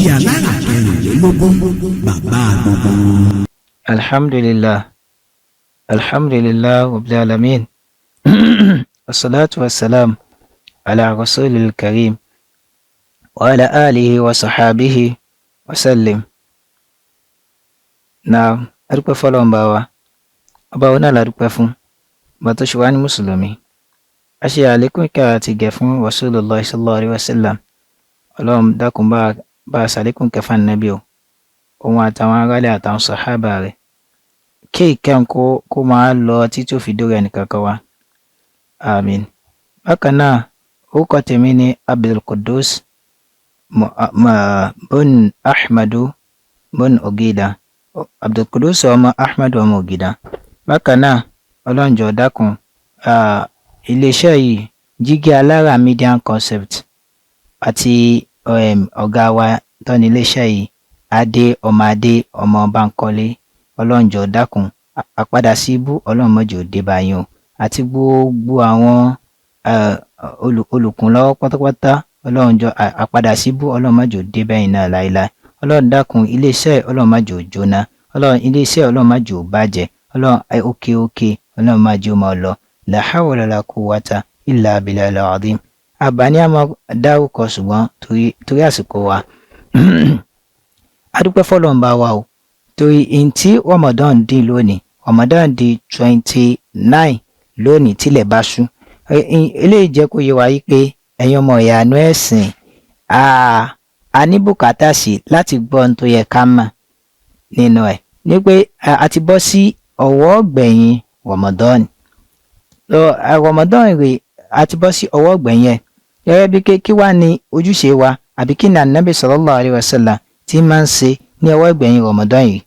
jí alára kẹrìnlélógún bàbá gbogbo. Alhamdulillah rabbil alamin wassalatu wassalam ala rasulil karim wa ala alihi wa sahabihi wa sallim. Na adúpẹ́ fọ́lọ́run bá wa, ọba wọn náà la dúpẹ́ fún, bá tó ṣe wá ní mùsùlùmí. A ṣe àlékún ìkẹ́ àti ìgẹ̀ fún Rasulullah sallallahu alaihi wasallam. Ọlọ́run dákun bá a ṣàlékún kẹfà nàbí o, òun àtàwọn aráàlú àtàwọn sàhábà rẹ̀. Kí ìkẹ́ kó máa lọ títí ó fi dórí ẹnìkankan wa. Àmín. Bákan náà, orúkọ tèmi ni Abdulqudus bun Ahmadu bun Ogida. Abdulqudus ọmọ Ahmadu ọmọ Ogida. Bákan náà, Ọlọ́run jọ̀ọ́ dákun, iléeṣẹ́ yìí Jígí Alára Media Concept àti ọ̀gá wa tó ní iléeṣẹ́ yìí Adé ọmọ Bánkọ́lé, Ọlọ́run jọ̀ọ́ dákun, àpadà sí ibú Ọlọ́run má jẹ́ ó dé bá yín o, àti gbogbo àwọn olùkúnlọ́wọ́ pátápátá Ọlọ́run jọ̀ọ́ àpadà sí ibú Ọlọ́run má jẹ́ ó dé bá yín náà láéláé. Ọlọ́run dákun, iléeṣẹ́ Ọlọ́run má jẹ́ ó jóná, iléeṣẹ́ Ọlọ́run má jẹ́ ó bàjẹ́, Ọlọ́run òkè Ọlọ́run má jẹ́ ó máa lọ. La hawla la quwwata illa billahil azim. Àbáni a máa dárúkọ ṣùgbọ́n torí àsìkò wa. Adúpẹ́ fọ́lọ́run bá wa o, torí in tí Ramadan dín lónìí, Ramadan di 29 lónìí tílẹ̀ bá ṣú. Eléyìí jẹ́ kó yé wa yí pé ẹ̀yin ọmọ ìyànú ẹ̀sìn, a ní bùkátà sí láti gbọ́ ohun tó yẹ ká mọ̀ nínú ẹ̀. Ní pé a ti bọ́ sí ọwọ́ gbẹ̀yìn Ramadan. Ramadan rè a ti bọ́ sí ọwọ́ gbẹ̀yìn ẹ̀. Gẹ́gẹ́ bí kí wá ní ojúṣe wa, àbí kí ni Ànábì sallallahu alaihi wasallam tí máa ń ṣe ní ọwọ́ gbẹ̀yìn Ramadan yìí.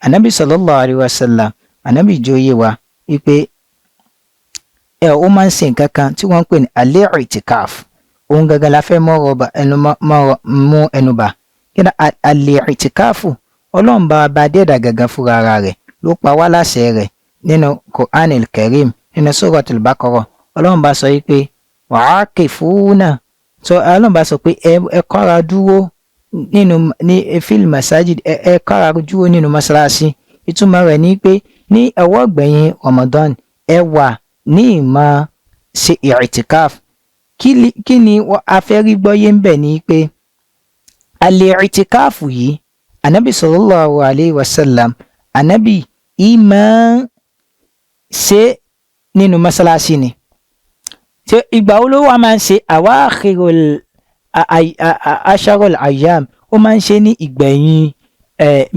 Ànábì sallallahu alaihi wasallam, Ànábì jóyè wa wípé ó máa ń ṣe nǹkan kan tí wọ́n ń pè ní al-i'tikaf. Òun gangan la fẹ́ mú ẹnubà. Kí ni al-i'tikaf? Ọlọ́run bá dẹ́ẹ̀dà gangan fúnra ara rẹ̀ ló pa wá láṣẹ rẹ̀ nínú Qur'an al-Karim, nínú Suratul Baqarah. Ọlọ́run bá sọ wípé wa'akifuna. Ọlọ́run bá sọ pé ẹ kọ́ra dúró ní fil masajid, ẹ kọ́ra dúró nínú mọ́sálásí. Ìtumọ̀ rẹ̀ ni pé ní ọwọ́ gbẹ̀yìn Ramadan ẹ wà ní ìmọ̀ ṣe i'tikaf. Kí ni a fẹ́ rí gbọ́yé ń bẹ̀ ni pé al-i'tikaf yìí, Ànábì sallallahu alaihi wasallam, Ànábì ìmọ̀ ṣe nínú mọ́sálásí ni. Ìgbà wo ló wà máa ń ṣe awakhirul asharul ayyam, ó máa ń ṣe ní ìgbẹ̀yìn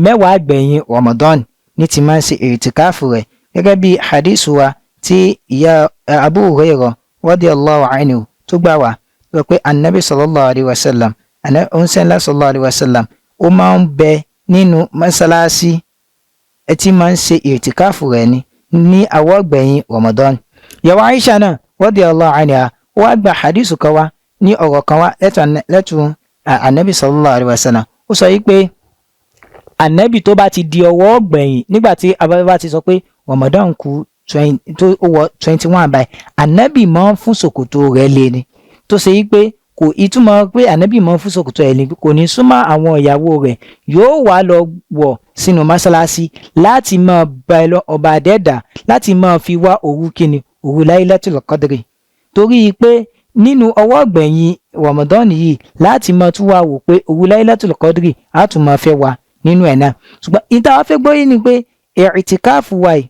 mẹ́wàá gbẹ̀yìn Ramadan ní ti máa ń ṣe i'tikaf rẹ̀. Gẹ́gẹ́ bí hadith wa tí ìyá Abu Hurairah radiyallahu anhu tó gbà wá sọ pé Ànábì sallallahu alaihi wasallam, oníṣẹ́ńlá sallallahu alaihi wasallam, ó máa ń bẹ nínú mọ́sálásí tí máa ń ṣe i'tikaf rẹ̀ ní àwọ̀ gbẹ̀yìn Ramadan. Ìyàwó Aisha náà radiyallahu anha wá gba hadith kan wá ní ọ̀rọ̀ kan wá lẹ́tù Ànábì sallallahu alaihi wasallam. Ó sọ wípé Ànábì tó bá ti di ọwọ́ gbẹ̀yìn, nígbà tí abẹ́bá ti sọ pé Ramadan kù tó wọ 21 báyìí, Ànábì máa ń fún ṣòkòtò rẹ̀ lé ni. Tó ṣe wípé kò ìtumọ̀ pé Ànábì máa ń fún ṣòkòtò rẹ̀ lé, kò ní súnmọ́ àwọn ìyàwó rẹ̀, yóò wá lọ wọ̀ sínú mọ́sálásí láti máa bá ọba adẹ́dà, láti máa fi wá òru kíni, òru Laylatul Qadri. Torí pé nínú ọwọ́ gbẹ̀yìn Ramadan yìí láti máa tún wá wò pé òru Laylatul Qadri á tún máa fẹ́ wà nínú ẹ̀ náà. Ṣùgbọ́n ìta wá fẹ́ gbọ́ yìí ni pé i'tikaf wa yìí,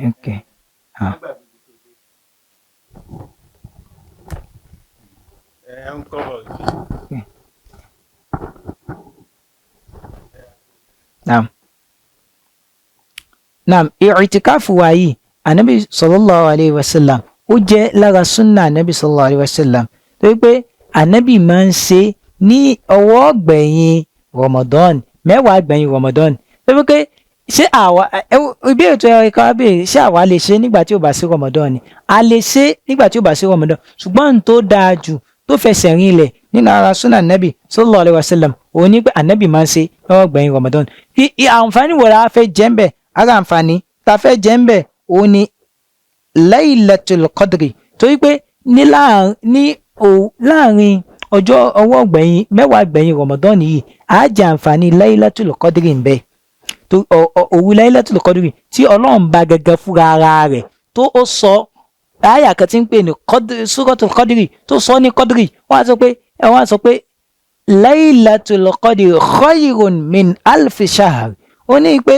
okay. Naam, i'tikaf wa yìí, Ànábì sallallahu alaihi wasallam, ó jẹ́ lára súnnà Ànábì sallallahu alaihi wasallam. Torí pé Ànábì máa ń ṣe ní ọwọ́ gbẹ̀yìn Ramadan, mẹ́wàá gbẹ̀yìn Ramadan. Torí pé ṣé àwa ìbéèrè tó yẹ ká béèrè, ṣé àwa lè ṣe nígbà tí ó bá sí Ramadan ni? A lè ṣe nígbà tí ó bá sí Ramadan, ṣùgbọ́n tó dáa jù tó fẹsẹ̀ rinlẹ̀ nínú ara súnà Ànábì sallallahu alaihi wasallam òun ní pé Ànábì máa ń ṣe lọ́wọ́ gbẹ̀yìn Ramadan. Àǹfààní wo la fẹ́ jẹ́ ń bẹ̀? Ara àǹfààní tá fẹ́ jẹ ń bẹ̀ òun ni Laylatul Qadri torí pé ní láàrin ọwọ́ gbẹ̀yìn mẹ́wàá gbẹ̀yìn Ramadan yìí á jẹ àǹfààní Laylatul Qadri ń bẹ òru Laylatul Qadri tí Ọlọ́run bá gẹ́gẹ́ fúnra ara rẹ̀ tó ó sọ àyà kan tí ń pè ní Suratul Qadri tó sọ ní Qadri wọ́n á sọ pé Laylatul Qadri khayrun min alfi shahr ó ní pé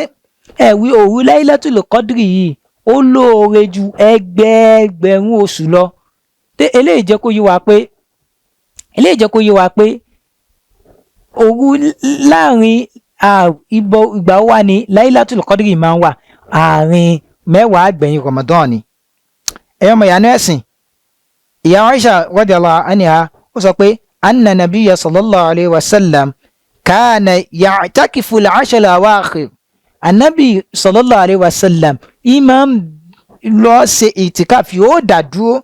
ẹ̀wí òru Laylatul Qadri yìí ó lóore ju ẹgbẹẹgbẹ̀rún oṣù lọ eléyìí jẹ́ kó yé wa pé òru láàrin ìgbà wà ní Laylatul Qadri máa ń wà àárín mẹ́wàá gbẹ̀yìn Ramadan ni ẹ̀yọ́ mọ̀ ìyànú ẹ̀sìn ìyá Aisha radiyallahu anha ó sọ pé anna nabiyya sallallahu alayhi wa sallam kana ya'takifu al-'ashra al-awakhir anabi sallallahu alayhi wa sallam imam lọ ṣe ìtìkáf yóò dá dúró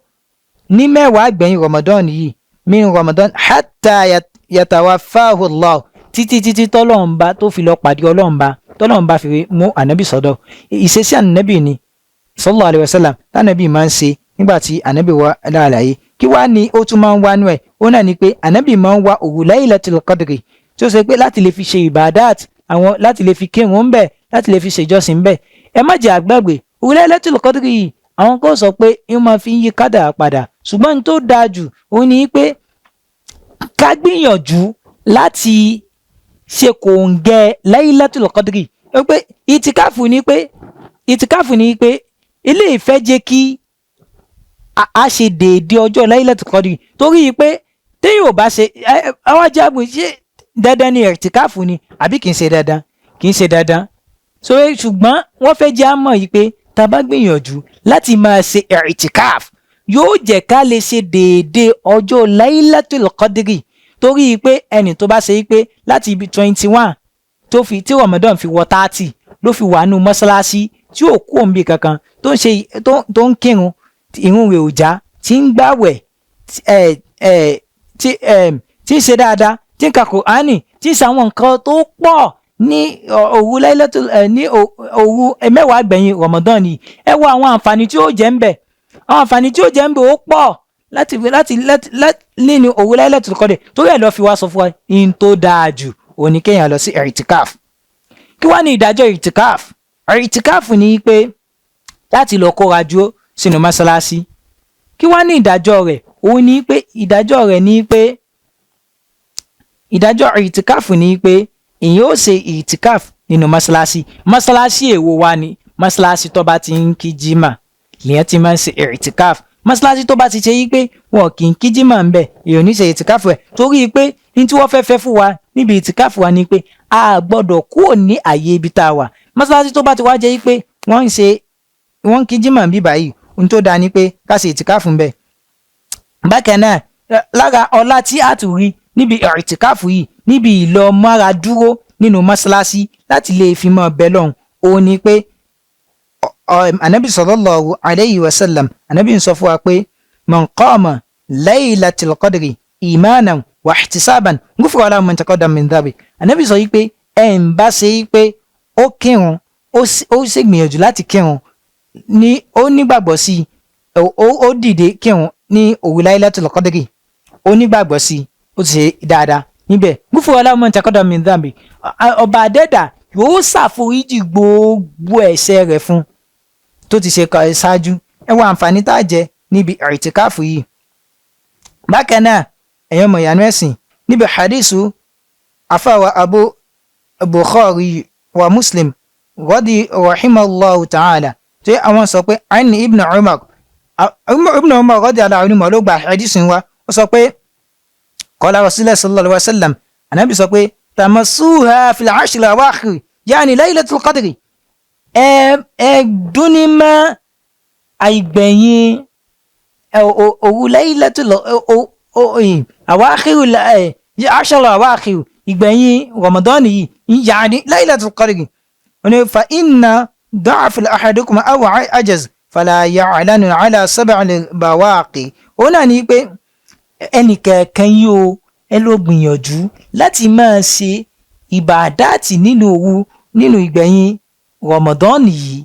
ní mẹ́wàá gbẹ̀yìn Ramadan yìí min Ramadan hatta yatawaffahu Allah títí tọ́lọ́run tó fi lọ pàdé tọ́lọ́run bá fi mú ànábì sọ́dọ̀ ìṣesí ànábì ni sallallahu alayhi wa sallam tánàbì máa ń ṣe nígbà tí ànábì wà láàlàyé kí wá ní ó tún máa ń wá nú ẹ̀ ó náà ni pé ànábì máa ń wá òru Laylatul Qadri tí ó ṣe pé láti lè fi ṣe ìbàdát láti lè fi kírun bẹ́ẹ̀ láti lè fi ṣèjọsìn bẹ́ẹ̀ ẹ má jẹ́ àgbàgbé òru Laylatul Qadri yìí àwọn kò sọ pé ó máa fi ń yí kádàrá padà ṣùgbọ́n ní tó dáa jù ó ní pé ká gbìyànjú láti ṣe kòǹgẹ́ Laylatul Qadri pé ìtìkáfù ní pé ilé ìfẹ́ jẹ́ kí a ṣe déédé ọjọ́ Laylatul Qadri torí pé téèyàn ò bá ṣe àwọn ajáàbò ṣe dandan ni ìtìkáfù ni àbí kì í ṣe dandan ṣùgbọ́n wọ́n fẹ́ jẹ́ àmọ́ yìí pé tá a bá gbìyànjú láti máa ṣe ìtìkáfù yóò jẹ́ ká lè ṣe déédé ọjọ́ Laylatul Qadri torí pé ẹni tó bá ṣe pé láti ibi 21 tí Ramadan fi wọ 30 ló fi wà nù mọ́ṣáláṣí tí ò kú òǹbí kankan tó ń kírun ìrun rẹ̀ ò já tí ń gbàwẹ̀ tí ń ṣe dáadáa tí ń ka Kùránì tí ń ṣàwọn nǹkan tó pọ̀ ní òru Laylatul ní òru mẹ́wàá gbẹ̀yìn Ramadan yìí ẹ wo àwọn àǹfààní tí ó jẹ́ ń bẹ̀ àwọn àǹfààní tí ó jẹ́ ń bẹ̀ ó pọ̀ láti nínú òru Laylatul Qadri torí ẹ̀ lọ́ fi wá sọ fún wa in tó dáa jù òní kéèyàn lọ sí ìtìkáf kí wá ní ìdájọ́ ìtìkáf ìtìkáf ní pé láti lọ kóra dúró sínú mọ́ṣáláṣí kí wá ní ìdájọ́ rẹ̀ òun ní pé ìdájọ́ ìtìkáf ní pé èyàn ó ṣe ìtìkáf nínú mọ́ṣáláṣí èwo wá ní mọ́ṣáláṣí tó bá ti ń kí jímà lèyàn ti máa ń ṣe ìtìkáf mọ́ṣáláṣí tó bá ti ṣe yí pé wọn kì í kí jímà ń bẹ̀ èyàn ní ṣe ìtìkáf rẹ̀ torí pé ní tí wọ́n fẹ́ fún wa níbi ìtìkáf wa ni pé a gbọ́dọ̀ kúrò ní àyè ibi tá a wà mọ́ṣáláṣí tó bá ti wá jẹ́ yí pé wọ́n kí jímà ń bí báyìí ohun tó dáa ni pé ká ṣe ìtìkáf ń bẹ̀. bákan náà lára ọlá tí a tún rí níbi ìtìkáf yìí níbi ìlọ mára dúró nínú mọ́ṣáláṣí láti lè fi mọ́ bẹ́ẹ̀ lọ́hùn òun ni pé anabi sallallahu alayhi wa sallam anabi ń sọ fún wa pé man qama Laylatul Qadri imanan wa ihtisaban ghufira lahu ma taqaddama min dhanbi anabi sọ yìí pé ẹ̀ ń bá ṣe yìí pé ó kírun ó sì gbìyànjú láti kírun ní ó nígbàgbọ́ sí ó dìde kírun ní òru Laylatul Qadri ó nígbàgbọ́ sí ó ti ṣe dáadáa níbẹ̀ ghufira lahu ma taqaddama min dhanbi ọba adẹ́dà yóò ṣàforíjì gbogbo ẹ̀ṣẹ̀ rẹ̀ fún tó ti ṣe ṣáájú ẹ wá àǹfààní tá a jẹ níbi ìtìkáfù yìí. bákan náà ẹ̀yàn mọ̀ ìyànú ẹ̀sìn níbi hadithu afáwa Abu Bukhari wa Muslim rọ́dí rahimallahu ta'ala tí àwọn sọ pé àìní ibn Umar rọ́dí aláàrínmọ̀ ló gba hadithu wa ó sọ pé qala Rasulullah sallallahu alaihi wasallam anábì sọ pé tamassuha fil ashri al-awakhir yani Laylatul Qadri dúnímọ́ àìgbẹ̀yìn òru Laylatul ashra al-awakhir ìgbẹ̀yìn Ramadan yìí yani Laylatul Qadri fa inna da'fa ahadikum aw ajaz fala ya'lanu ala sab'il bawaqi ó náà ní pé ẹnìkẹ̀ẹ̀kan yóò ẹ ló gbìyànjú láti máa ṣe ìbàdáàtì nínú ìgbẹ̀yìn Ramadan yìí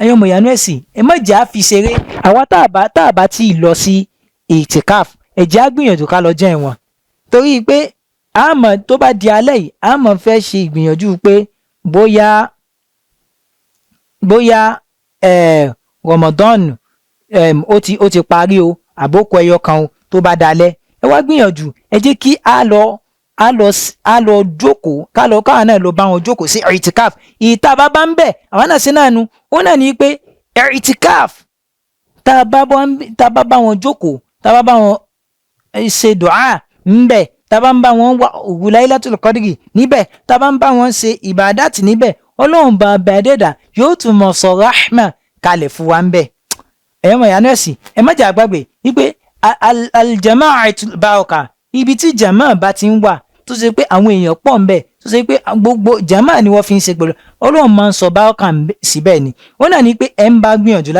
ẹ̀yin ọmọ ìyanu ẹ̀sìn ẹ má jẹ́ á fi ṣeré. àwa tá a bá tí ì lọ sí ìtìkáf ẹ jẹ́ á gbìyànjú ká lọ jẹ́ wọn, torí pé àmọ́ tó bá di alẹ́ yìí àmọ́ fẹ́ ṣe ìgbìyànjú pé bóyá Ramadan ó ti parí o àbókù ẹyọ kan o tó bá dalẹ̀ ẹ wá gbìyànjú ẹ jẹ́ kí a lọ jókòó káwọn náà lọ bá wọn jókòó sí ìtìkáf. ìta bá ń bẹ̀ àwọn náà sí náà nu ó náà ní pé ìtìkáf tá a bá bá wọn jókòó tá a bá bá wọn ṣe dùá ńbẹ̀ tá a bá ń bá wọn wá òru Laylatul Qadri níbẹ̀ tá a bá ń bá wọn ṣe ìbádàtì níbẹ̀ ọlọ́run bá bẹ̀ẹ́dẹ̀dà yóò tún mọ̀ sọ rahma kalẹ̀ fún wa ńbẹ̀. ẹ̀yọ́ mọ̀ ìyanu ẹ̀sìn ẹ má jà gbàgbé wípé al-jama'atul baraka ibi tí jama bá ti ń wà tó ṣe pé àwọn èèyàn pọ̀ ńbẹ̀ tó ṣe pé gbogbo jama ni wọ́n fi ń ṣe pẹ̀lú ọlọ́run máa ń sọ baraka síbẹ̀ ni. wọ́n náà ní pé ẹ ń bá gbìyànjú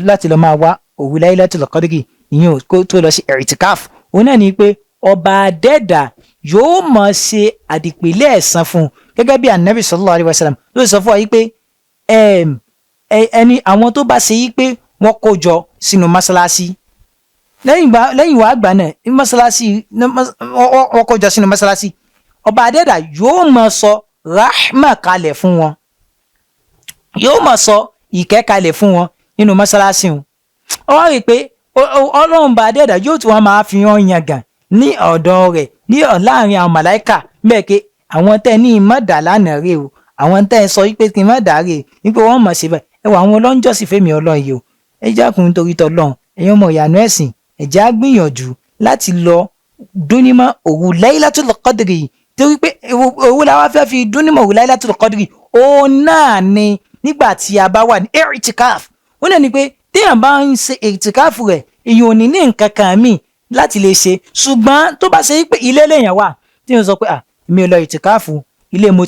láti lọ máa wá òru Laylatul Qadri ìyẹn kó tó lọ sí ìtìkáf. wọ́n náà ní pé ọba adẹ́dà yóò máa ṣe àdìpẹ̀lẹ̀ ẹ̀san fún un gẹ́gẹ́ bí anabi sallallahu alayhi wa sallam ló sọ fún wa yìí pé àwọn tó bá ṣe yìí pé wọ́n kó jọ sínú mọ́ṣáláṣí lẹ́yìn wàá gbà náà mọ́ṣáláṣí wọ́n kó jọ sínú mọ́ṣáláṣí ọba adẹ́dà yóò máa sọ rahma kalẹ̀ fún wọn, yóò máa sọ ìkẹ́ kalẹ̀ fún wọn nínú mọ́ṣáláṣí wọn. ó wá rí i pé ọlọ́run bá adẹ́dà yóò tún wọn máa fi hàn yangàn ní ọ̀dọ̀ rẹ̀ ní láàrin àwọn màláìkà bẹ́ẹ̀ pé àwọn tẹ́ ní ìmọ̀dà lánàá rè o àwọn tẹ́ sọ wípé kí n má dàárè wípé wọ́n mọ̀ sí bẹ́ẹ̀ ẹ wọ àwọn ọlọ́njọ́sìn fẹ́mi ọlọ́run yìí o ẹ jákun nítorí tọlọ́run ẹ̀yin ọmọ ìyanu ẹ̀sìn ẹ jẹ́ á gbìyànjú láti lọ dúnímọ̀ òru Laylatul Qadri torí pé òru làwa fẹ́ fi dúnímọ̀ òru Laylatul Qadri òun náà ni nígbà tí a bá wà ní ìtìkáf. ó náà ni pé téèyàn bá ń ṣe ìtìkáf rẹ̀ èèyàn ò ní nǹkan kan míì láti lè ṣe ṣùgbọ́n tó bá ṣe pé ilé lèèyàn wà tí wọ́n sọ pé mi ò lọ ìtìkáàfù ilé mo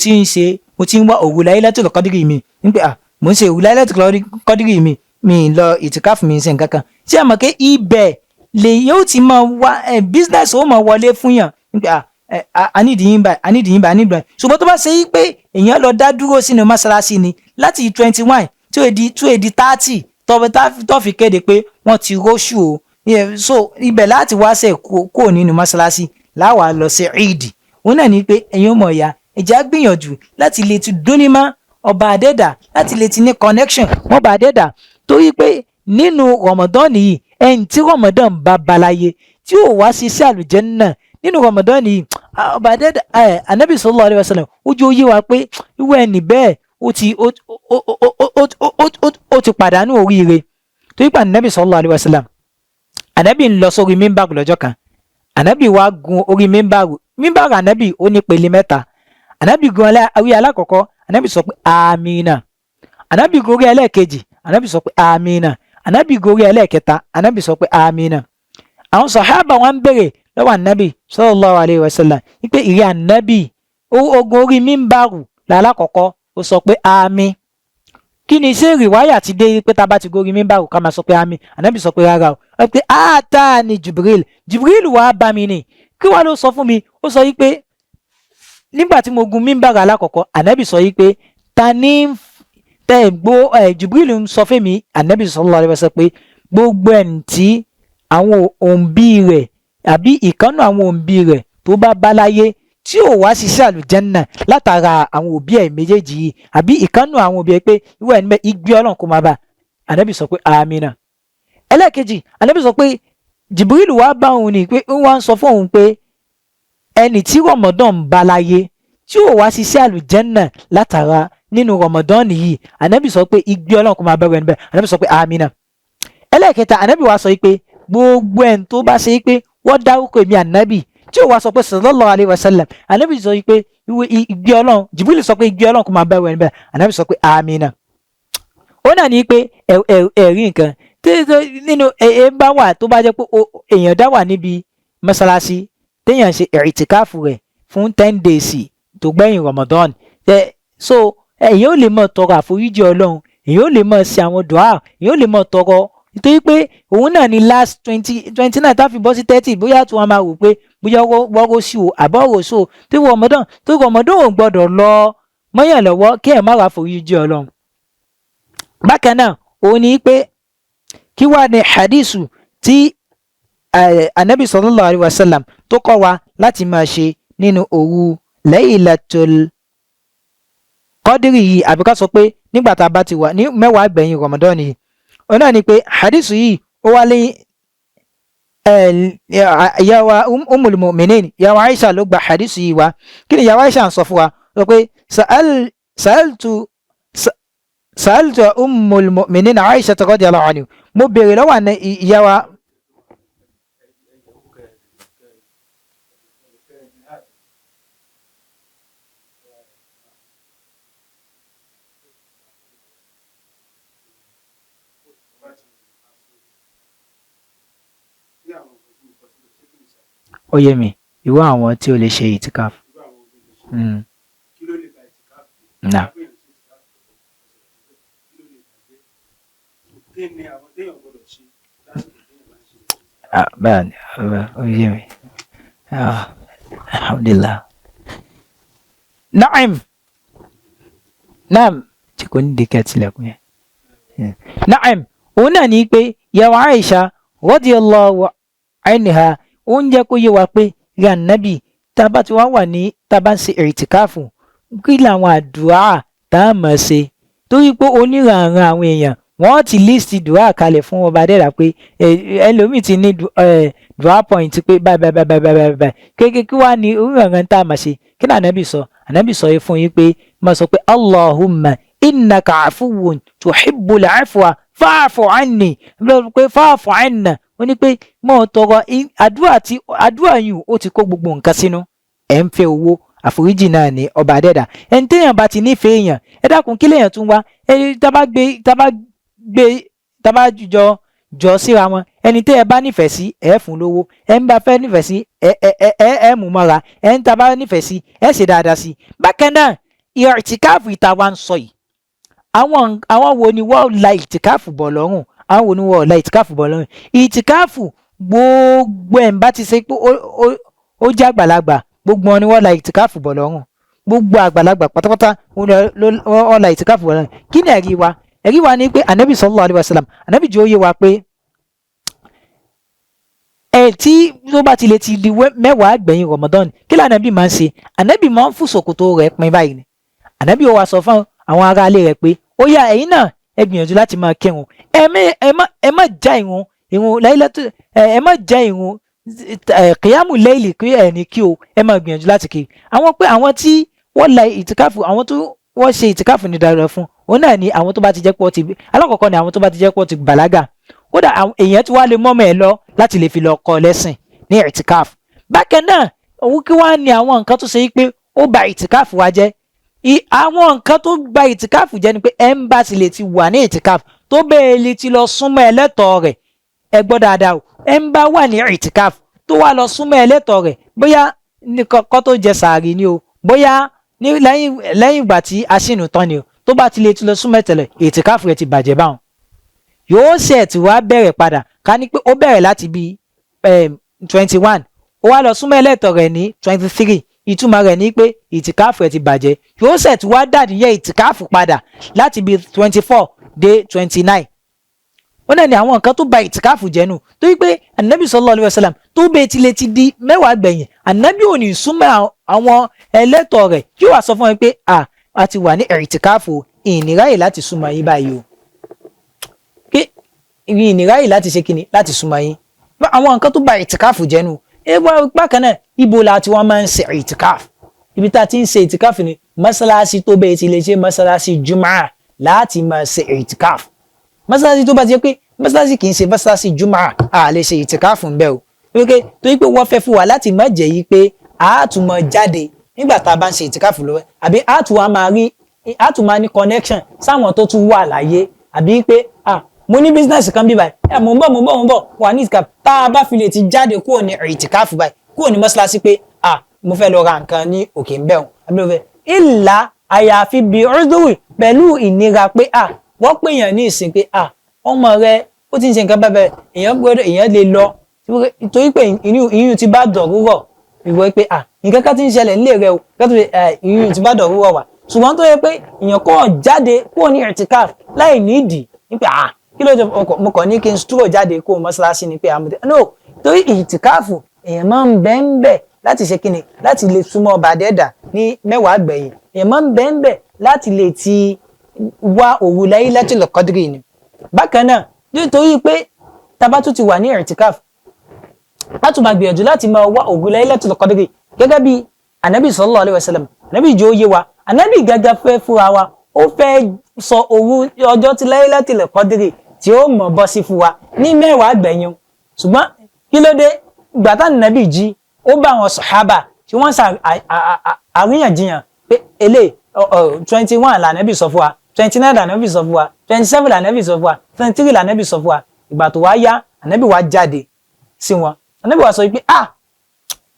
ti ń wá òru Laylatul Qadri mi nígbà mo ń ṣe òru Laylatul Qadri mi lọ ìtìkáàfù mi ń ṣe nǹkan kan tí a mọ̀ pé ibẹ̀ lè yóò ti máa wá business ó máa wọlé fún yàn nígbà anídìyìn báyìí ṣùgbọ́n tó bá ṣe pé èèyàn lọ dá dúró sínú mọ́ṣáláṣí ni láti 21 tí ó di 30 tó fi kéde pé wọ́n ti róṣù o. so ibẹ̀ láti wá sẹ̀ kó nínú mọ́ṣáláṣí láwa lọ sí ìdì. òun náà ní pé ẹ̀yin ọmọ ìyá ẹ̀jẹ̀ á gbìyànjú láti lè ti dúnní mọ́ ọba adẹ́dà láti lè ti ní connection mọ́ ọba adẹ́dà torí pé nínú Ramadan yìí ẹni tí Ramadan bá balaye tí ó wá sí sí àlùjánnà nínú Ramadan yìí ọba adẹ́dà anabi sallallahu alayhi wa sallam ó jẹ́ ó yé wa pé irú ẹni bẹ́ẹ̀ ó ti pàdánù oríire torí pé anabi sallallahu alayhi wa sallam anabi ń lọ sórí mímbàrù lọ́jọ́ kan anabi wá gun orí mímbàrù anabi ó ní pele mẹ́ta anabi gun orí alákọ̀ọ́kọ́ anabi sọ pé amina anabi gun orí ẹlẹ́ẹ̀kejì anabi sọ pé amina anabi gun orí ẹlẹ́ẹ̀kẹta anabi sọ pé amina. àwọn sàhábà wọn ń bèrè lọ́wọ́ anabi sallallahu alayhi wa sallam wípé ìrẹ́ anabi ogun orí mímbàrù lálákọ̀ọ́kọ́ ó sọ pé àmín kí ni ṣé rìwáyà ti dé pé tá a bá ti gorí mímbàrù ká máa sọ pé àmín ànábì sọ pé rárá o pé àtà ni Jibril wàá bá mi ni kí wàá ló sọ fún mi ó sọ yìí pé nígbà tí mo gun mímbàrù alákọ̀ọ́kọ́ ànábì sọ yìí pé ta ni tẹ gbó Jibril ń sọ fún mi ànábì sallallahu alaihi wasallam pé gbogbo ẹni tí àwọn òǹbí rẹ̀ àbí ìkànnù àwọn òǹbí rẹ̀ tó bá bá láyé tí ò wá ṣiṣẹ́ àlùjànnà látara àwọn òbí ẹ̀ méjèèjì yìí àbí ìkànnù àwọn òbí ẹ̀ pé ìwọ ẹni igbe ọlọ́run kò máa bá ànábì sọ pé àmínà. ẹlẹ́ẹ̀kejì ànábì sọ pé Jibril wá bá òun ní pé wọ́n sọ fún òun pé ẹni tí Ramadan bá láyé tí ò wá ṣiṣẹ́ àlùjànnà látara nínú Ramadan yìí ànábì sọ pé igbe ọlọ́run kò máa bá ẹni bẹ́ẹ̀ ànábì sọ pé àmínà. ẹlẹ́ẹ̀kẹta ànábì wá sọ pé gbogbo ẹni tó bá ṣe pé wọ́n dárúkọ èmi ànábì tí ó wá sọ pé sallallahu alayhi wa sallam ànábì sọ pé igbe ọlọ́run Jibril sọ pé igbe ọlọ́run kò máa bá ẹni bẹ́ẹ̀ ànábì sọ pé àmínà. ó náà ní pé ẹ̀rí nǹkan nínú bá wà tó bá jẹ́ pé èèyàn dá wà níbi mọ́ṣáláṣí téèyàn ṣe ìtìkáfù rẹ̀ fún 10 days tó gbẹ̀yìn Ramadan so èèyàn ò lè mọ̀ tọrọ àforíjì ọlọ́run èèyàn ò lè mọ̀ ṣe àwọn dùá èèyàn ò lè mọ̀ tọrọ nítorí pé òun náà ní last 29 tá fi bọ́ sí 30 bóyá tí wọ́n máa rò pé bóyá wọ́rọ́ sí o àbọ̀rọ̀ so tó Ramadan ò gbọ́dọ̀ lọ mọ́yàn lọ́wọ́ kí ẹ̀ má ra foríjì ọlọ́run bákan náà òun ni pé kí wàá ní hadithu tí anabi sallallahu alayhi wa sallam tó kọ́ wa láti máa ṣe nínú òru Laylatul Qadri yìí, àbí ká sọ pé nígbà tá a bá ti wà ní mẹ́wàá gbẹ̀yìn Ramadan yìí. òun náà ni pé hadithu yìí ó wá lé ìyàwó Ummul Mu'minin ìyàwó Aisha ló gba hadithu yìí wá. kí ni ìyàwó Aisha ń sọ fún wa? sọ pé sa'altu Ummul Mu'minin Aisha radiyallahu anha, mo béèrè lọ́wọ́ ìyàwó ó yé mi irú àwọn tí ó lè ṣe ìtìkáfù. Nah. Bẹ́ẹ̀ ni ó yé mi. Alhamdulillah. Naam. Tí kò ní dìkẹ́ tilẹ̀kùn yẹn. Naam. òun náà ní pé ìyàwó Aisha radiyallahu anha ó ń jẹ́ kó yé wa pé rí ànábì tá a bá ti wá wà ní tá a bá ń ṣe ìtìkáfù kí làwọn àdúrà tá a máa ṣe, torí pé oníranran àwọn èèyàn wọ́n ti líìsì dùá kalẹ̀ fún ọba dẹ́ra pé ẹlòmíì ti ní dùá point pé báyìí kékeré kí wàá ní oníranran tá a máa ṣe. kí ni ànábì sọ? ànábì sọ fún yín pé máa sọ pé Allahumma innaka afuwun tuhibbul afwa fa'fu anni, pé fa'fu anna ó ní pé mọ́ tọrọ àdúrà yìí ó ti kó gbogbo nǹkan sínú. ẹ̀ ń fẹ́ owó, àforíjì náà ni ọba àdẹ́dà. ẹni téèyàn bá ti nífẹ̀ẹ́ èèyàn, ẹ dákun kí lèèyàn tún wá? tá bá jọ síra wọn, ẹni tẹ́ ẹ bá nífẹ̀ẹ́ sí ẹ fún lówó, ẹ ń bá fẹ́ nífẹ̀ẹ́ sí ẹ mú mọ́ra, ẹ ń tá bá nífẹ̀ẹ́ sí ẹ ṣe dáadáa sí. bákan náà ìtìkáàfù ìta wa ń sọ yìí, àwọn wo ni wọ́n la ìtìkáàfù bọ̀ lọ́rùn? àwọn wo ni wọ́n la ìtìkáàfù bọ̀ lọ́rùn? ìtìkáàfù gbogbo ẹ̀ ń bá ti ṣe pé ó jẹ́ àgbàlagbà, gbogbo wọn ni wọ́n la ìtìkáàfù bọ̀ lọ́rùn. gbogbo àgbàlagbà pátápátá wọ́n la ìtìkáàfù bọ̀ lọ́rùn. kí ni ẹ̀rí wa? ẹ̀rí wa ni pé anabi sallallahu alayhi wa sallam, anabi jẹ́ ó yé wa pé tí tó bá ti lè ti di mẹ́wàá gbẹ̀yìn Ramadan, kí lóò anabi máa ń ṣe? anabi máa ń fún ṣòkòtò rẹ̀ pin báyìí ni. anabi ó wá sọ fún àwọn ará ilé rẹ̀ pé ó yá ẹ̀yin náà ẹ gbìyànjú láti máa kírun, ẹ má já ìrun láìlátù, ẹ má já ìrun kìyàmù lẹ́yìlì pé ẹ̀ ní kí o, ẹ máa gbìyànjú láti kí. àwọn tí wọ́n la ìtìkáfù, àwọn tó wọ́n ṣe ìtìkáfù ní dáadáa fún òun náà ni àwọn tó bá ti jẹ́ pọ́ ti alákọ̀ọ́kọ́ ni àwọn tó bá ti jẹ́ pọ́ ti bàlágà. kódà èèyàn tí wàá lè mọ́mọ́ ẹ̀ lọ láti lè fi lọ kọ́ lẹ́sìn ní ìtìkáfù. bákan náà òun kí wàá ní àwọn nǹkan tó ṣe pé ó ba ìtìkáfù wa jẹ́. àwọn nǹkan tó ba ìtìkáfù jẹ́ ni pé ẹ̀ńbàsì lè ti wà ní ìtìkáfù tó bẹ́ẹ̀ lè ti lọ súnmọ́ ẹlẹ́tọ̀ọ́ rẹ̀. ẹ gbọ́ dáadáa o, ẹ̀ńbà wà ní ìtìkáfù tó wà lọ súnmọ́ ẹlẹ́tọ̀ọ́ rẹ̀, bóyá ní kọ́kọ́ tó jẹ sàárì ni o, bóyá lẹ́yìn ìgbà tí aṣínú tán ni o, tó bá ti lè ti lọ súnmọ́ ẹ̀tẹ̀lẹ̀ ìtìkáfù rẹ̀ ti bàjẹ́ báwọn. yóò ṣe tí wàá bẹ̀rẹ̀ padà, ká ní pé ó bẹ̀rẹ̀ láti bí 21 ó wá lọ súnmọ́ ẹlẹ́tọ̀ọ́ rẹ̀ ní 23, ìtumọ̀ rẹ̀ ní pé ìtìkáfù rẹ̀ ti bàjẹ́. yóò ṣe tí wàá dàdíyẹ ìtìkáfù padà láti bí 24 dé 29. ó náà ní àwọn nǹkan tó ba ìtìkáfù jẹ́ nù, torí pé ànábì sallallahu alaihi wasallam tó bẹ́ẹ̀ ti lè ti di mẹ́wàá gbẹ̀yìn, ànábì ò ní súnmọ́ àwọn ẹlẹ́tọ̀ọ́ rẹ̀ yóò wá sọ fún wọn pé a ti wà ní ìtìkáfù, ìníráyè láti súnmọ́ yín báyìí o, ìníráyè láti ṣe kíni láti súnmọ́ yín. àwọn nǹkan tó ba ìtìkáfù jẹ́ nù. bákan náà ibo la ti wọ́n máa ń ṣe ìtìkáfù? ibi tá a ti ń ṣe ìtìkáfù ni mọ́sálásí tó bẹ́ẹ̀ ti lè ṣe mọ́sálásí jùmọ̀ láti máa ṣe ìtìkáfù. mọ́sálásí tó bá ti jẹ́ pé mọ́sálásí kì í ṣe mọ́sálásí jùmọ̀ a lè ṣe ìtìkáfù ń bẹ́ o, torí pé wọ́n fẹ́ fún wa láti má jẹ́ yí pé a tún máa jáde nígbà tá a bá ń ṣe ìtìkáfù lọ́wọ́, àbí a tún máa ní connection sáwọn tó tún wà láyé, àbí pé mo ní business kan bí báyìí mo ń bọ̀ wà ní ìtìkáfù. tá a bá fi lè ti jáde kúrò ní ìtìkáfù báyìí, kúrò ní mọ́sálásí pé mo fẹ́ lọ ra nǹkan ní òkè ń bẹ̀rùn, àbí mo fẹ́ ìlà àyàfi bí ọ́dúnrún pẹ̀lú ìnira pé wọ́n pè yàn ní ìsìn pé ọmọ rẹ ó ti ń ṣe nǹkan bẹ́ẹ̀ èèyàn lè lọ, torí pé ìyún ti bá dọ̀rúrọ̀ ìwọ pé nǹkan kan tí ń ṣẹlẹ̀ nílé rẹ o kẹ́tù ìrìn tí bá dọ̀rú wọ̀ wá ṣùgbọ́n tó yẹ pé èèyàn kọ́ jáde kúrò ní ìtìkáf láì nídìí nípa kí ló mo kàn ní kí n stúrò jáde kó mọ́ṣáláṣí ni pé no torí ìtìkáàfù èèyàn máa ń bẹ́ ń bẹ̀ láti ṣe kíni láti lè súnmọ́ ọba dẹ́dà ní mẹ́wàá gbẹ̀yìn èèyàn máa ń bẹ́ ń bẹ̀ láti lè ti wá òru Laylatul Qadri ni. Bákan náà nítorí pé tábà tún ti wà ní ìtìkáàfù láti máa gbìyànjú láti máa wá òru Laylatul Qadri gẹ́gẹ́ bí anabi sallallahu alayhi wa sallam anabi jẹ́ òye wa anabi gẹ́gẹ́ fẹ́ fúnra wa ó fẹ́ sọ òru ọjọ́ tí Laylatul Qadri tí ó mọ̀ bọ́ sí fún wa ní mẹ́wàá gbẹ̀yìn ṣùgbọ́n kí ló dé ìgbà tá nàbì jí ó bá àwọn sàhábà tí wọ́n ṣe àríyànjiyàn pé elé 21 lànàbì sọ fún wa 29 lànàbì sọ fún wa 27 lànàbì sọ fún wa 23 lànàbì sọ fún wa ìgbà tó wá yá ànàbì wá jáde sí wọn ànàbì wá sọ pé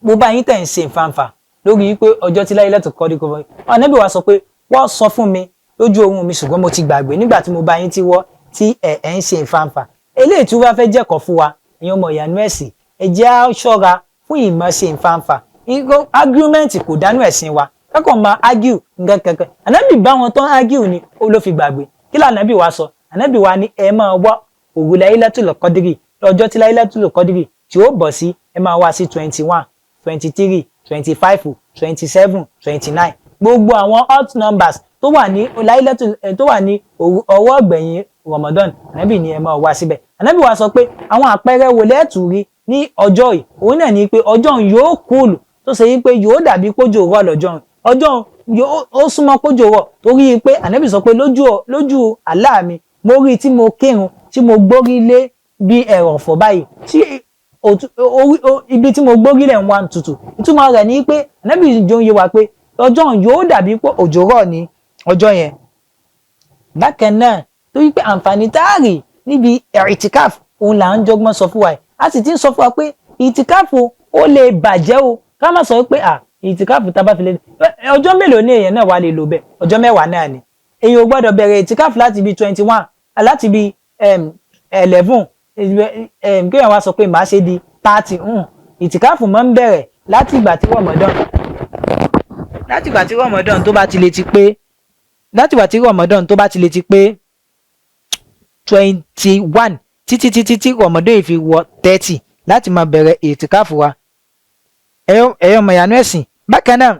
mo bá yín tẹ̀ ń ṣe ìfàǹfà lórí pé ọjọ́ tí Laylatul Qadri kọ́ ànàbì wá sọ pé wọ́n sọ fún mi lójú oorun mi ṣùgbọ́n mo ti gbàgbé nígbà tí mo bá yín tí ẹ̀ ń ṣe ìfàǹfà eléyìí tí wọ́n fẹ́ jẹ́kọ̀ọ́ fún wa ìyẹn ọmọ ìyanu ẹ̀sìn ẹ jẹ́ á ṣọ́ra fún ìmọ̀ ṣe ìfàǹfà argument kò dánú ẹ̀sìn wa kẹ́kọ̀ọ́ máa argue nǹkan kankan ànábì bá wọn tán argue ni ó ló fi gbàgbé kí ló ànábì wa sọ ànábì wa ní ẹ máa wá òru Laylatul Qadri ọjọ́ tí Laylatul Qadri tí ó bọ̀ sí ẹ máa wá sí 21 23 25 27 29 gbogbo àwọn odd numbers tó wà ní tó wà ní ọwọ́ ọ̀gbẹ̀yìn Ramadan ànábì ni ẹ máa wá síbẹ̀ ànábì wa sọ pé àwọn àpẹẹrẹ wo lẹ́ẹ̀tù rí ní ọjọ́ yìí òun náà ni pé ọjọ́ yóò kúlù tó ṣe yí pé yóò dàbí kójò rọ̀ lọ́jọ́ ọjọ́ ó súnmọ́ kójò rọ̀ torí pé ànábì sọ pé lójú àlá mi mo rí tí mo kírun tí mo gbórí lé bí ẹ̀rọ̀fọ̀ báyìí tí ibi tí mo gbórí lẹ̀ ń wá tutù ìtumọ̀ rẹ̀ ni pé ànábì jọ yé wa pé ọjọ́ yóò dàbí pé òjò rọ̀ ní ọjọ́ yẹn. Bákan náà torí pé àǹfààní táàrí níbi ìtìkáf òun là ń jọgbọ́n sọ fún wa a sì ti ń sọ fún wa pé ìtìkáf ó lè bàjẹ́ o ká má sọ pé ìtìkáf tá a bá fi lè ọjọ́ mélòó ní èèyàn náà wà lè lò bẹ́ẹ̀ ọjọ́ mẹ́wàá náà ni èèyàn ò gbọ́dọ̀ bẹ̀rẹ̀ ìtìkáf láti bí 21 láti bí 11 kéèyàn wá sọ pé màá ṣe di 30 ìtìkáf máa ń bẹ̀rẹ̀ láti ìgbà tí Ramadan tó bá ti lè ti pé láti ìgbà tí Ramadan tó bá ti lè ti pé 21 títí tí Ramadan fi wọ 30 láti máa bẹ̀rẹ̀ ìtìkáfù wa ẹ̀yọ́ mọ̀yánú ẹ̀sìn. Bákan náà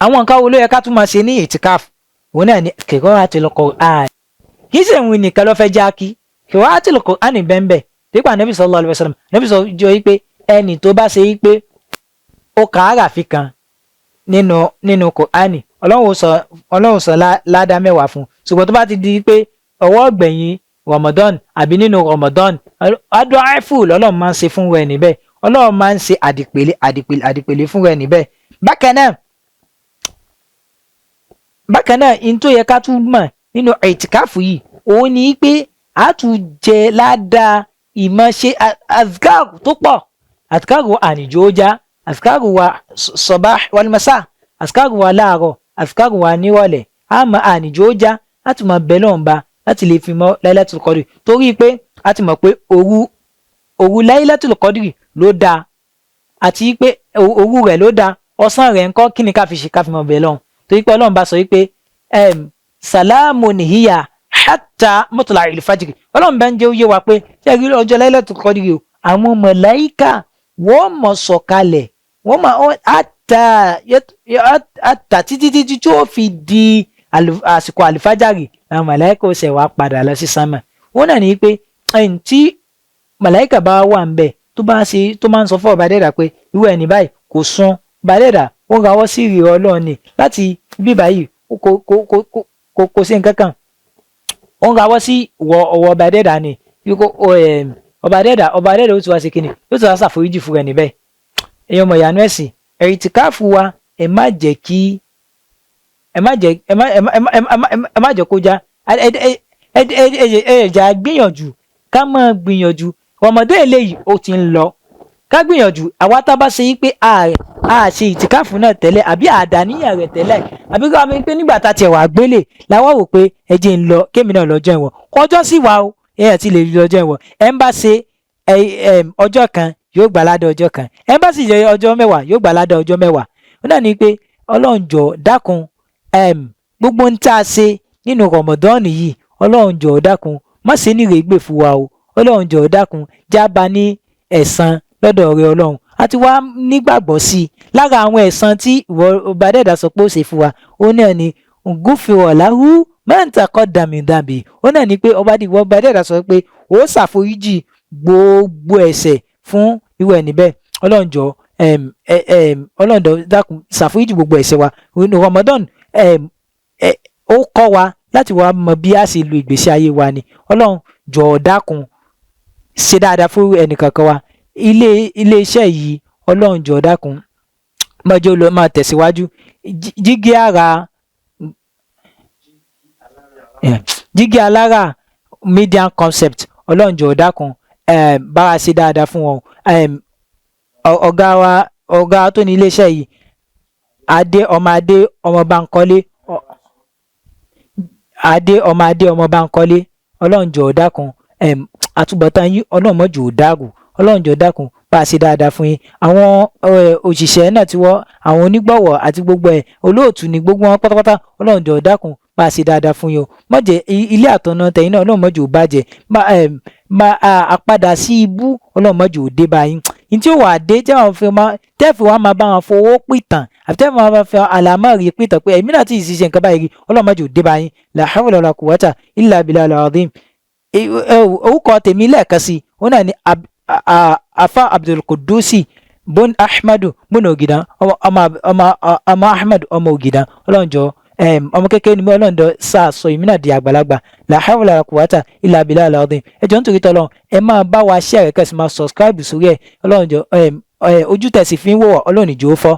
àwọn nǹkan wo ló yẹ ká tún máa ṣe ní ìtìkáfù òun náà ni qira'atul Qur'an kì í ṣe ìwé nìkan ló fẹ́ já kí qira'atul Qur'an bẹ́ẹ̀ dípò Nabi sallallahu alaihi wasallam Nabi sọ jọ yí pé ẹni tó bá ṣe yí pé ó kà á ràfi kan nínú Qur'an Ọlọ́run sọ ládàá mẹ́wàá fún ṣùgbọ́n tó bá ti di pé ọwọ́ ọ̀gbẹ̀yìn Ramadan àbí nínú Ramadan adọ́àfù lọ́lọ́run máa ń ṣe fún rẹ̀ níbẹ̀ Ọlọ́run máa ń ṣe àdìpèlé fún rẹ̀ níbẹ̀. Bákan náà in tó yẹ ká tún mọ̀ nínú ìtìkáfù yìí òun ni pé a tún jẹ ládàá ìmọ̀ ṣe azkar tó pọ̀ azkar wa ànìjọ́já azkar wa sabah wal masa azkar wa láàárọ̀ azkar wa nírọ̀lẹ́ àmọ́ ànìjọ́já láti mọ̀ bẹ́ẹ̀ lọ́nba láti lè fi mọ́ Laylatul Qadri torí pé a ti mọ̀ pé òru Laylatul Qadri ló dáa àti pé òru rẹ̀ ló dáa ọ̀sán rẹ̀ ńkọ́ kí ni ká fi ṣe ká fi mọ̀ bẹ́ẹ̀ lọ́hùn torí pé Ọlọ́run bá sọ wípé salamun hiya hatta matla'il fajri Ọlọ́run bá ń jẹ́ òye wa pé ṣé rí ọjọ́ Laylatul Qadri o àwọn màláíkà wọ́n mọ̀ sọ̀kalẹ̀ wọ́n mọ̀ àtà títí tí ó fi di àsìkò àlìfájàrì àwọn màláíkà ó ṣe wá padà lọ sí sánmà wọn náà ní pé ẹni tí màláíkà bá wà ń bẹ tó máa ń sọ fún ọba dẹ́dà pé irú ẹni báyìí kò sún ọba dẹ́dà ó rawọ́ sí ìrì Ọlọ́run ni láti bí báyìí kò sí nǹkan kan ó ń rawọ́ sí ọwọ́ ọba dẹ́dà ni ọba dẹ́dà ó ti wá sí kíni ó ti wá ṣàforíjì fún ẹni bẹ́ẹ̀ èèyàn mọ̀ ìyanu ẹ̀sìn ìtìkáfù wa ẹ má jẹ́ kó já ẹ̀jà gbìyànjú ká máa gbìyànjú Ramadan eléyìí ó ti ń lọ ká gbìyànjú àwa tá bá ṣe yí pé a ṣe ìtìkáfù náà tẹ́lẹ̀ àbí àdáníyàn rẹ̀ tẹ́lẹ̀ àbí ká mi pé nígbà tá a tiẹ̀ wà gbélé làwọn wò pé ẹ jẹ́ ń lọ kémi náà lọ́jọ́ ìwọ̀n kọjọ́ sí wa o èèyàn ti lè rí lọ́jọ́ ìwọ̀n ẹ ń bá ṣe ọjọ́ kan yóò gbà ládàá ọjọ́ kan ẹ bá sì yẹ ọjọ́ mẹ́wàá yóò gbà ládàá ọjọ́ mẹ́wàá ó náà ní pé ọlọ́run jọ̀ọ́ dákun gbogbo ń tá a ṣe nínú Ramadan yìí ọlọ́run jọ̀ọ́ dákun má ṣe ní ìrègbè fún wa o ọlọ́run jọ̀ọ́ dákun jábá ní ẹ̀san lọ́dọ̀ rẹ ọlọ́run àti wá nígbàgbọ́ sí i lára àwọn ẹ̀san tí ìwọ ọba dẹ́dà sọ pé ó ṣe fún wa ó náà ni gúfèrè ọ̀làhú mẹ́ǹtà kọ́ dàmídàmí ó náà ni pé ìwọ ọba dẹ́dà sọ pé ó ṣàforíjì gbogbo ẹ̀ṣẹ̀ fún irú ẹni bẹ́ẹ̀ ọlọ́run jọ̀ọ́ ọlọ́run dákun ṣàforíjì gbogbo ẹ̀ṣẹ̀ wa Ramadan ó kọ́ wa láti wá mọ bí a ṣe lo ìgbésí ayé wa ni ọlọ́run jọ̀ọ́ dákun ṣe dáadáa fún ẹnìkankan wa ilé iṣẹ́ yìí ọlọ́run jọ̀ọ́ dákun mọ́jọ́ lọ máa tẹ̀síwájú Jígí Alára media concept ọlọ́run jọ̀ọ́ dákun bá wa ṣe dáadáa fún wọn ọ̀gá tó ní ilé iṣẹ́ yìí Adé ọmọ Bánkọ́lé ọlọ́run jọ̀ọ́ dákun àtúbọ̀tán yín ọlọ́run má jẹ́ ó dàrú ọlọ́run jọ̀ọ́ dákun bá a ṣe dáadáa fún yín àwọn òṣìṣẹ́ náà tí wọ́n àwọn onígbọ̀wọ́ àti gbogbo olóòtú ni gbogbo wọn pátápátá ọlọ́run jọ̀ọ́ dákun bá a ṣe dáadáa fún yín o má jẹ́ ilé àtọ̀nà tẹ̀yìn náà ọlọ́run má jẹ́ ó bàjẹ́ àpadà sí ibú ọlọ́run má jẹ́ ó dé bá yín ní tí ó wà dé tẹ́ẹ̀fì wa máa bá wọn fowó pìtàn àti tẹ́ẹ̀fì wọn máa fi àlámọ̀rí pìtàn pé èmi náà ti ṣiṣẹ́ nǹkan báyìí rí ọlọ́run má jẹ́ ó dé bá yín la hawla wala quwwata illa billahi al-azim orúkọ tèmi lẹ́ẹ̀kan sí ó náà ní afa Abdulqudusi bon Ahmadu bon Ogidan ọmọ Ahmadu ọmọ Ogidan ọlọ́run jọ̀ọ́ ọmọ kékeré ni mi ọlọ́run jọ̀ọ́ sọ èmi náà di àgbàlagbà la hawla wala quwwata illa billahi al-azim ẹjọ́ nítorí tọ́lọ́run ẹ máa bá wa share rẹ̀ kẹ́sì máa subscribe sórí ẹ̀ ọlọ́run jọ̀ọ́ ojú tẹ̀sí fi ń wò wá ọlọ́run ìjò fọ́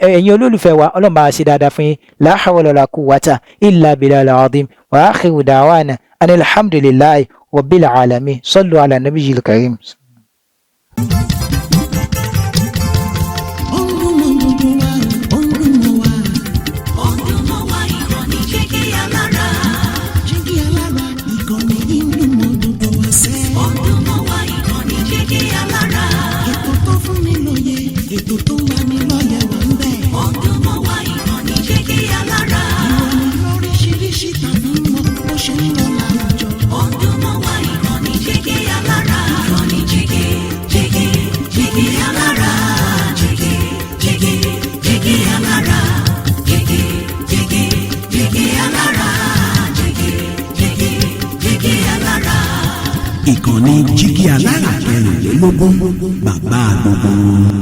ẹ̀yin olólùfẹ́ wa ọlọ́run bá wa ṣe dáadáa fún yín la hawla wala quwwata illa billahi al-azim wa akhiru da'wana anil hamdulillahi rabbil alamin sallu ala nabiyyil karim. Ìkànnì Jígí Alára 24 bàbá gbogbo.